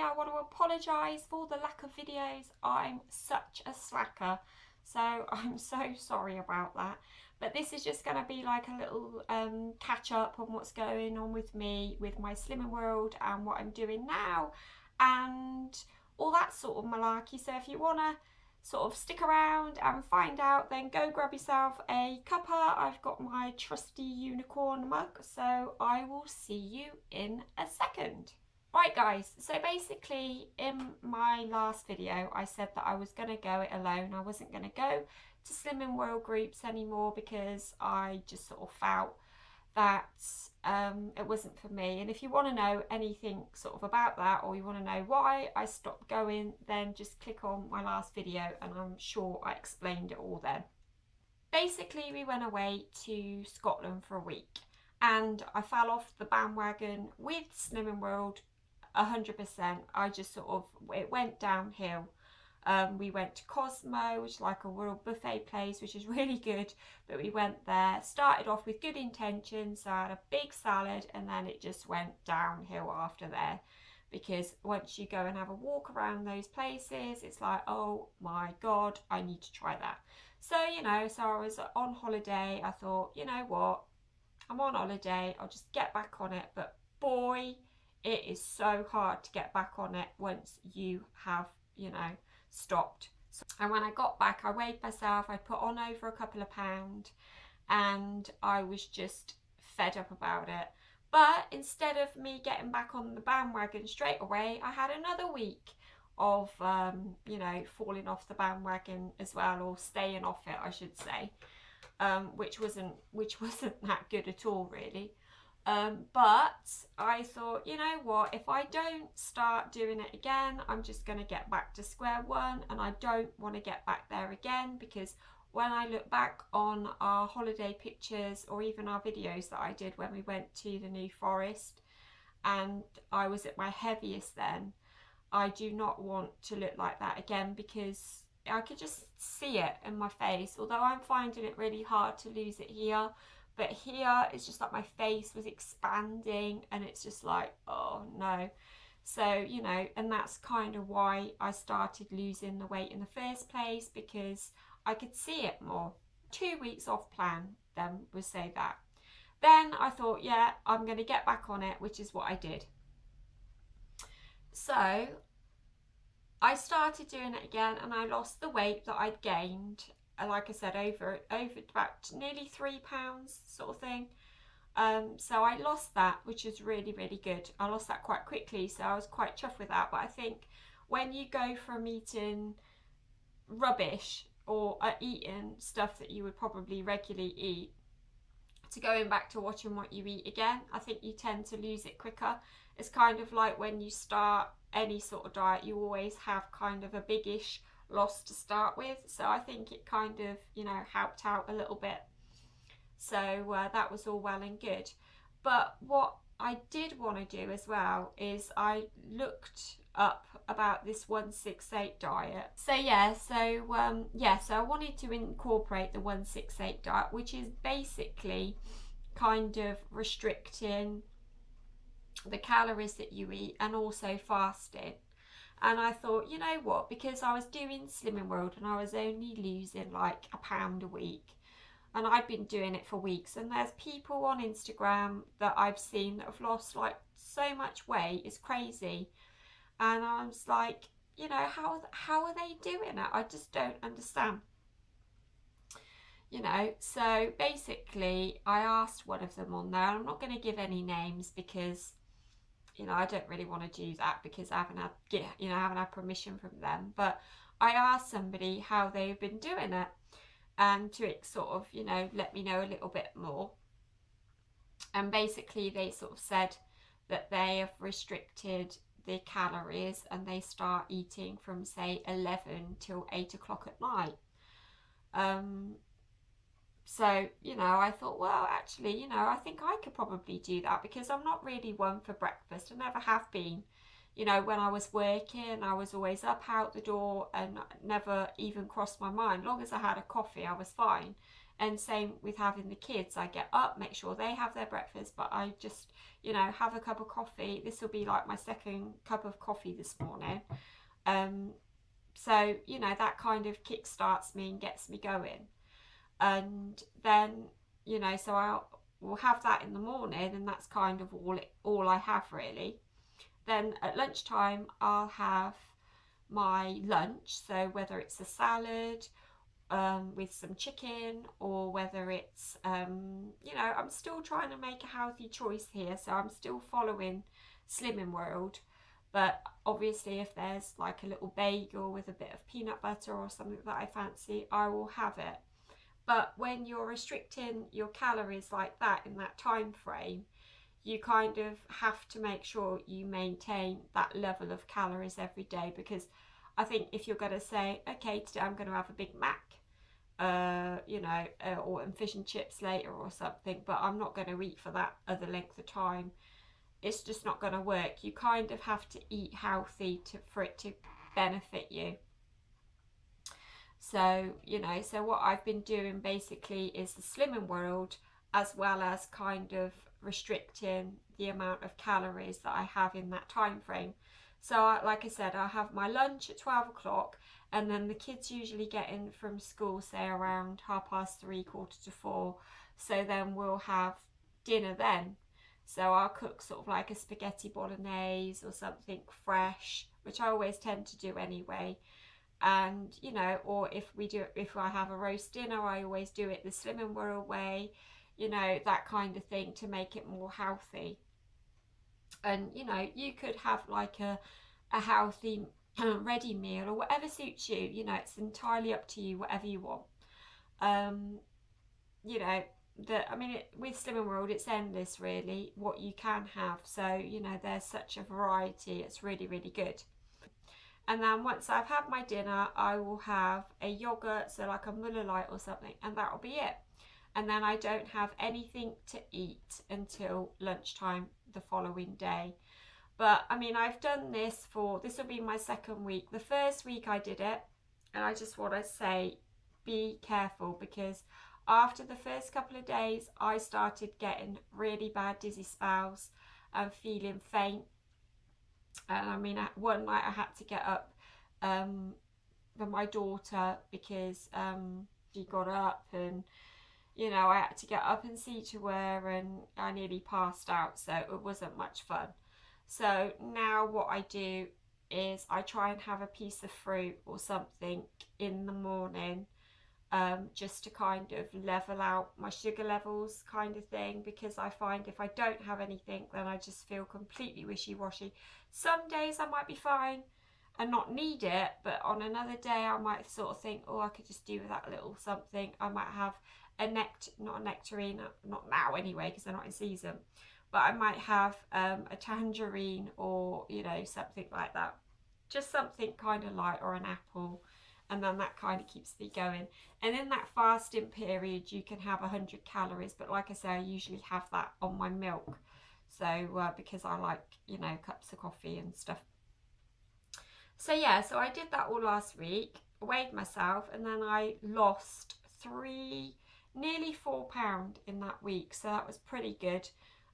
I want to apologise for the lack of videos. I'm such a slacker, so I'm so sorry about that. But this is just going to be like a little catch up on what's going on with me, with my slimming world and what I'm doing now and all that sort of malarkey. So if you want to sort of stick around and find out, then go grab yourself a cuppa. I've got my trusty unicorn mug, so I will see you in a second. Right guys, so basically in my last video I said that I was going to go it alone. I wasn't going to go to Slimming World groups anymore because I just sort of felt that it wasn't for me. And if you want to know anything sort of about that, or you want to know why I stopped going, then just click on my last video and I'm sure I explained it all then. Basically we went away to Scotland for a week and I fell off the bandwagon with Slimming World 100%. I just sort of, it went downhill. We went to Cosmo, which is like a world buffet place, which is really good, but we went there, started off with good intentions, so I had a big salad and then it just went downhill after there, because once you go and have a walk around those places, it's like, oh my god, I need to try that. So, you know, so I was on holiday, I thought, you know what, I'm on holiday, I'll just get back on it, but boy, it is so hard to get back on it once you have, you know, stopped. And when I got back, I weighed myself, I put on over a couple of pounds and I was just fed up about it. But instead of me getting back on the bandwagon straight away, I had another week of you know, falling off the bandwagon as well, or staying off it I should say, which wasn't that good at all really. But I thought, you know what, if I don't start doing it again, I'm just going to get back to square one, and I don't want to get back there again, because when I look back on our holiday pictures or even our videos that I did when we went to the New Forest and I was at my heaviest then, I do not want to look like that again, because I could just see it in my face, although I'm finding it really hard to lose it here. But here it's just like my face was expanding and it's just like, oh no. So, you know, and that's kind of why I started losing the weight in the first place, because I could see it more. 2 weeks off plan, then we'll say that. Then I thought, yeah, I'm going to get back on it, which is what I did. So I started doing it again and I lost the weight that I'd gained. Like I said, over about nearly £3 sort of thing. So I lost that, which is really, really good. I lost that quite quickly, so I was quite chuffed with that. But I think when you go from eating rubbish or eating stuff that you would probably regularly eat to going back to watching what you eat again, I think you tend to lose it quicker. It's kind of like when you start any sort of diet, you always have kind of a biggish loss to start with, so I think it kind of, you know, helped out a little bit. So that was all well and good. But what I did want to do as well is I looked up about this 168 diet. So yeah, so I wanted to incorporate the 168 diet, which is basically kind of restricting the calories that you eat and also fasting. And I thought, you know what, because I was doing Slimming World and I was only losing like £1 a week, and I'd been doing it for weeks, and there's people on Instagram that I've seen that have lost like so much weight, it's crazy. And I was like, you know, how are they doing it? I just don't understand. You know, so basically I asked one of them on there, I'm not going to give any names because, you know, I don't really want to do that because I haven't had permission from them. But I asked somebody how they've been doing it, and to sort of, you know, let me know a little bit more. And basically they sort of said that they have restricted the calories and they start eating from say 11 till 8 o'clock at night. So, you know, I thought, well, actually, you know, I think I could probably do that, because I'm not really one for breakfast. I never have been. You know, when I was working, I was always up out the door and never even crossed my mind. As long as I had a coffee, I was fine. And same with having the kids. I get up, make sure they have their breakfast, but I just, you know, have a cup of coffee. This will be like my second cup of coffee this morning. So, you know, that kind of kickstarts me and gets me going. And then, you know, so we'll have that in the morning, and that's kind of all I have really. Then at lunchtime, I'll have my lunch. So whether it's a salad with some chicken, or whether it's, you know, I'm still trying to make a healthy choice here. So I'm still following Slimming World. But obviously if there's like a little bagel with a bit of peanut butter or something that I fancy, I will have it. But when you're restricting your calories like that in that time frame, you kind of have to make sure you maintain that level of calories every day. Because I think if you're going to say, okay, today I'm going to have a Big Mac, you know, or fish and chips later or something, but I'm not going to eat for that other length of time, it's just not going to work. You kind of have to eat healthy for it to benefit you. So, you know, so what I've been doing basically is the Slimming World, as well as kind of restricting the amount of calories that I have in that time frame. So like I said, I'll have my lunch at 12 o'clock, and then the kids usually get in from school, say around 3:30, 4:45. So then we'll have dinner then. So I'll cook sort of like a spaghetti bolognese or something fresh, which I always tend to do anyway. And, you know, or if I have a roast dinner, I always do it the Slimming World way, you know, that kind of thing, to make it more healthy. And, you know, you could have like a healthy ready meal or whatever suits you. You know, it's entirely up to you, whatever you want. You know, with Slimming World, it's endless really what you can have. So, you know, there's such a variety. It's really, really good. And then once I've had my dinner, I will have a yogurt, so like a Muller Light or something, and that'll be it. And then I don't have anything to eat until lunchtime the following day. But I mean, I've done this will be my second week. The first week I did it, and I just want to say, be careful, because after the first couple of days, I started getting really bad dizzy spells and feeling faint. And I mean, one night I had to get up for my daughter, because she got up, and, you know, I had to get up and see to her, and I nearly passed out, so it wasn't much fun. So now what I do is I try and have a piece of fruit or something in the morning, just to kind of level out my sugar levels, kind of thing, because I find if I don't have anything, then I just feel completely wishy-washy. Some days I might be fine and not need it, but on another day I might sort of think, oh, I could just do with that little something. I might have not a nectarine, not now anyway, because they're not in season, but I might have a tangerine, or, you know, something like that, just something kind of light, or an apple. And then that kind of keeps me going. And in that fasting period, you can have 100 calories. But like I say, I usually have that on my milk. So because I like, you know, cups of coffee and stuff. So yeah, so I did that all last week. Weighed myself, and then I lost nearly 4 pounds in that week. So that was pretty good.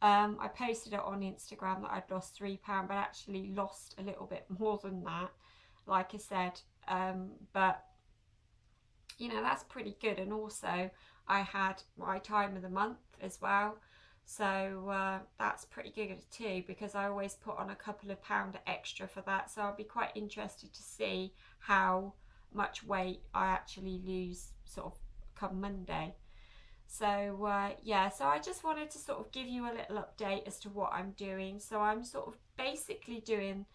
I posted it on Instagram that I'd lost 3 pounds, but actually lost a little bit more than that, like I said. But, you know, that's pretty good. And also I had my time of the month as well, so that's pretty good too, because I always put on a couple of pounds extra for that. So I'll be quite interested to see how much weight I actually lose sort of come Monday. So yeah, so I just wanted to sort of give you a little update as to what I'm doing. So I'm sort of basically doing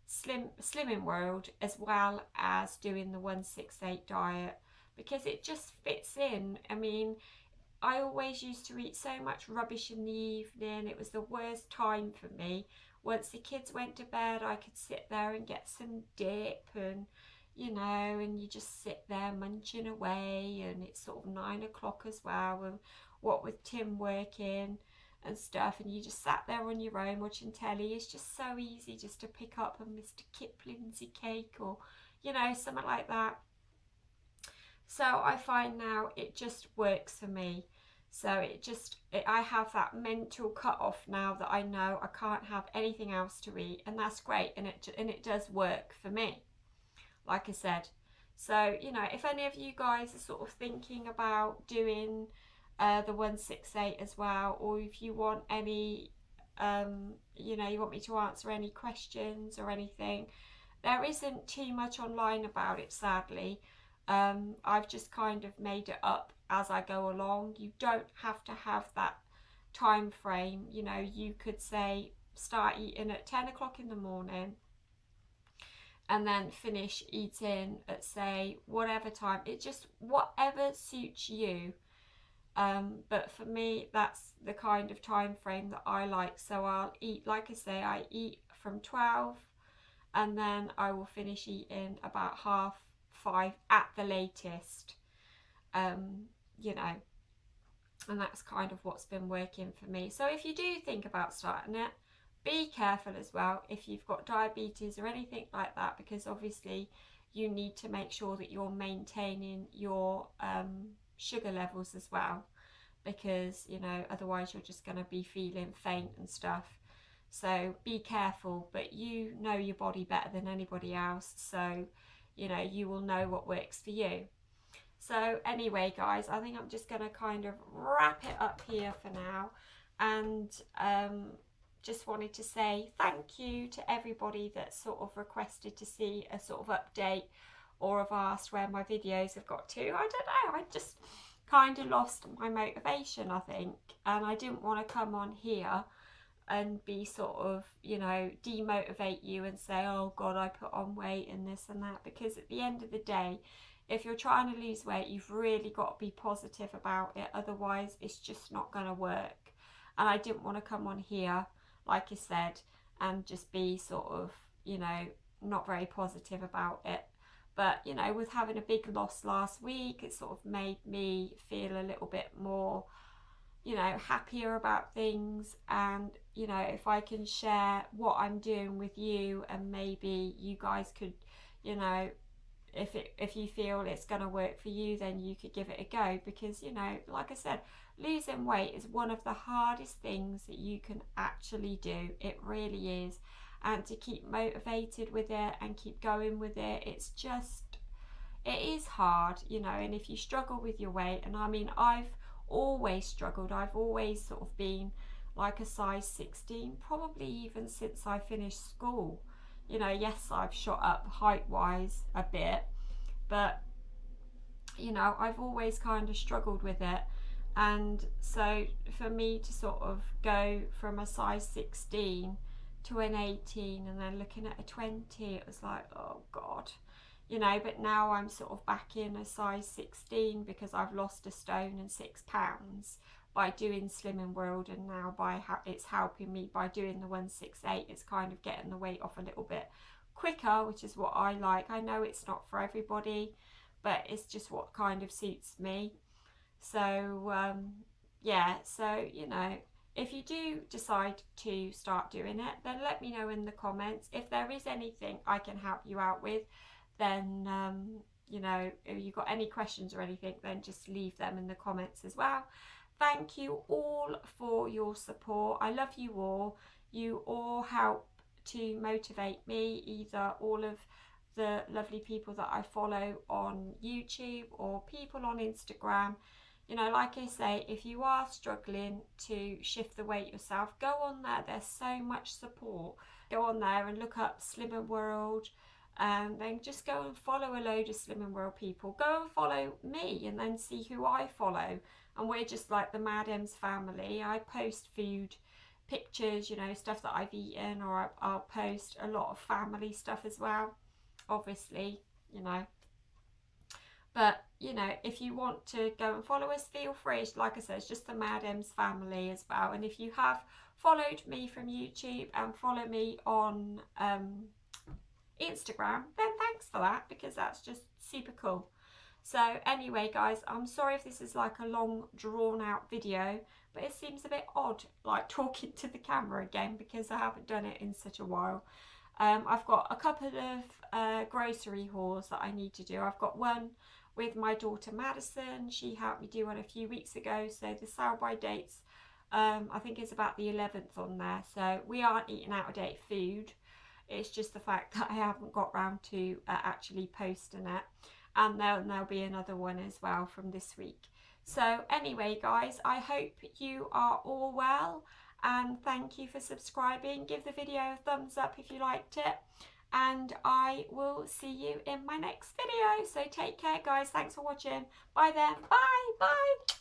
Slimming World as well as doing the 168 diet, because it just fits in. I mean, I always used to eat so much rubbish in the evening. It was the worst time for me. Once the kids went to bed, I could sit there and get some dip, and, you know, and you just sit there munching away, and it's sort of 9 o'clock as well, and what with Tim working and stuff, and you just sat there on your own watching telly. It's just so easy just to pick up a Mr. Kipling's cake, or, you know, something like that. So I find now it just works for me. So I have that mental cut off now that I know I can't have anything else to eat, and that's great, and it does work for me, like I said. So, you know, if any of you guys are sort of thinking about doing the 168 as well, or if you want any, you know, you want me to answer any questions or anything, there isn't too much online about it, sadly. I've just kind of made it up as I go along. You don't have to have that time frame. You know, you could say start eating at 10 o'clock in the morning and then finish eating at, say, whatever time. It just, whatever suits you. But for me, that's the kind of time frame that I like. So I'll eat, like I say, I eat from 12 and then I will finish eating about 5:30 at the latest. You know, and that's kind of what's been working for me. So if you do think about starting it, be careful as well if you've got diabetes or anything like that, because obviously you need to make sure that you're maintaining your sugar levels as well, because, you know, otherwise you're just going to be feeling faint and stuff. So be careful, but you know your body better than anybody else, so you know, you will know what works for you. So anyway, guys, I think I'm just going to kind of wrap it up here for now, and just wanted to say thank you to everybody that sort of requested to see a sort of update or have asked where my videos have got to. I don't know, I just kind of lost my motivation, I think, and I didn't want to come on here and be sort of, you know, demotivate you and say, oh God, I put on weight and this and that, because at the end of the day, if you're trying to lose weight, you've really got to be positive about it, otherwise it's just not going to work. And I didn't want to come on here, like I said, and just be sort of, you know, not very positive about it. But, you know, with having a big loss last week, it sort of made me feel a little bit more, you know, happier about things. And, you know, if I can share what I'm doing with you, and maybe you guys could, you know, if you feel it's going to work for you, then you could give it a go, because, you know, like I said, losing weight is one of the hardest things that you can actually do. It really is. And to keep motivated with it and keep going with it, it's just, it is hard, you know. And if you struggle with your weight, and I mean, I've always struggled, I've always sort of been like a size 16, probably even since I finished school. You know, yes, I've shot up height wise a bit, but, you know, I've always kind of struggled with it. And so for me to sort of go from a size 16 to an 18 and then looking at a 20, it was like, oh God, you know. But now I'm sort of back in a size 16 because I've lost 1 stone and 6 pounds by doing Slimming World, and now by it's helping me by doing the 168. It's kind of getting the weight off a little bit quicker, which is what I like. I know it's not for everybody, but it's just what kind of suits me. So yeah, so, you know, if you do decide to start doing it, then let me know in the comments. If there is anything I can help you out with, then you know, if you've got any questions or anything, then just leave them in the comments as well. Thank you all for your support. I love you all. You all help to motivate me, either all of the lovely people that I follow on YouTube or people on Instagram. You know, like I say, if you are struggling to shift the weight yourself, go on there. There's so much support. Go on there and look up Slimming World, and then just go and follow a load of Slimming World people. Go and follow me and then see who I follow. And we're just like the Mad M's family. I post food pictures, you know, stuff that I've eaten, or I'll post a lot of family stuff as well, obviously, you know. But, you know, if you want to go and follow us, feel free. Like I said, it's just the Mad M's family as well. And if you have followed me from YouTube and follow me on Instagram, then thanks for that, because that's just super cool. So anyway, guys, I'm sorry if this is like a long drawn out video, but it seems a bit odd, like talking to the camera again, because I haven't done it in such a while. I've got a couple of grocery hauls that I need to do. I've got one with my daughter Madison. She helped me do one a few weeks ago, so the sell by dates I think it's about the 11th on there. So we aren't eating out of date food, it's just the fact that I haven't got round to actually posting it. And there'll be another one as well from this week. So anyway guys, I hope you are all well, and thank you for subscribing. Give the video a thumbs up if you liked it, and I will see you in my next video. So take care guys, thanks for watching. Bye then, bye.